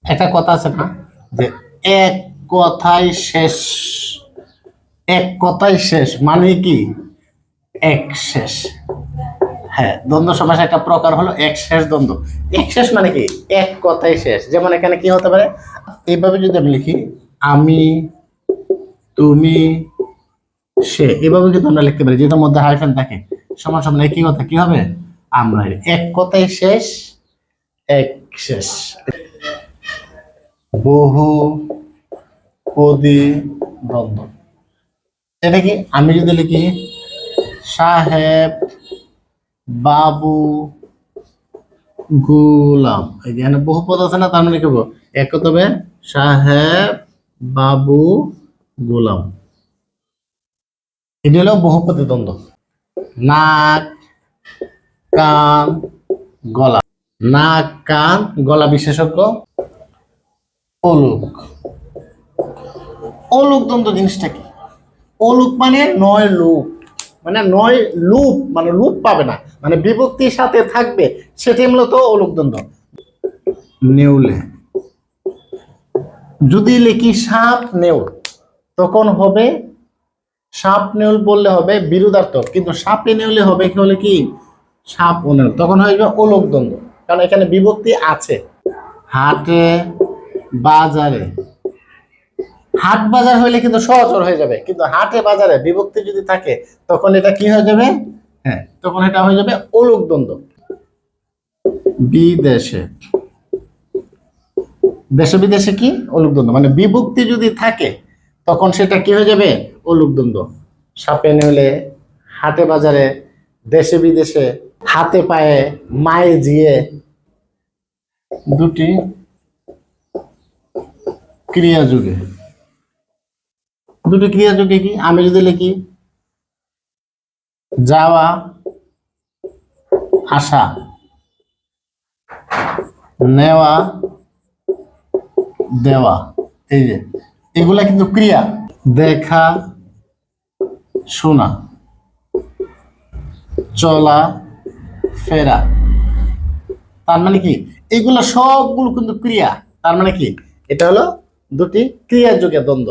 একটা কথা আছে না যে এক কথাই শেষ, এক কথাই শেষ মানে কি এক শেষ। হ্যাঁ, দ্বন্দ্ব সমাসের একটা প্রকার হলো এক শেষ দ্বন্দ্ব। এক শেষ মানে কি এক কথাই শেষ। যেমন এখানে কি হতে পারে, এইভাবে যদি আমি লিখি আমি, তুমি, সে, এভাবে কিন্তু আমরা লিখতে পারি যেটার মধ্যে হাইফেন থাকে। সমান সমান একই কথা কি হবে, আমরা। এক কথাই শেষ, এক শেষ। বহু পদী দ্বন্দ্ব, এটা কি আমি যদি লিখি সাহেব, বাবু, গোলাম, এখানে বহু পদ আছে না, তার মানে কি বলবো এক কথা হবে সাহেব, বাবু, গোলাম। এটি হলো বহুপদী দ্বন্দ্ব। নাক, কান, গলা। নাক, কান, গলা বিশেষজ্ঞ অলুক। অলুক দ্বন্দ্ব জিনিসটা কি? অলুক মানে নয় লুপ, মানে নয় লুপ, মানে লুপ পাবে না, মানে বিভক্তির সাথে থাকবে, সেটাই মূলত অলুক দ্বন্দ্ব। নেউলে, যদি লিখি সাপ নেউল তখন হবে, সাপ নেউল বললে হবে বিরুদ্ধার্থক, কিন্তু সাপে নেউলে হবে কি, হলে কি সাপ ও নেউল, তখন হয়ে যাবে অলুক দ্বন্দ্ব, কারণ এখানে বিভক্তি আছে। হাটে, বাজারে, হাট বাজার হইলে কিন্তু সহজর হয়ে যাবে, কিন্তু হাটে বাজারে বিভক্তি যদি থাকে তখন এটা কি হয়ে যাবে, হ্যাঁ তখন এটা হয়ে যাবে অলুক দ্বন্দ্ব। বিদেশে, দেশে বিদেশে কি অলুক দ্বন্দ্ব, মানে বিভক্তি যদি থাকে তখন সেটা কি হয়ে যাবে অলুক দ্বন্দ্ব। সাপে নেউলে, হাটে বাজারে, দেশে বিদেশে, হাতে পায়ে, মায়ে জিয়ে, দুটি ক্রিয়া যুগে। দুটি ক্রিয়া যুগে কি আমি যদি লিখি যাওয়া, আসা, নেওয়া, দেওয়া, এই যে এগুলা কিন্তু ক্রিয়া। দেখা, শোনা, চলা, ফেরা, তার মানে কি এগুলো সবগুলো কিন্তু ক্রিয়া। তার মানে কি এটা হলো দুটি ক্রিয়া যুগে দ্বন্দ্ব।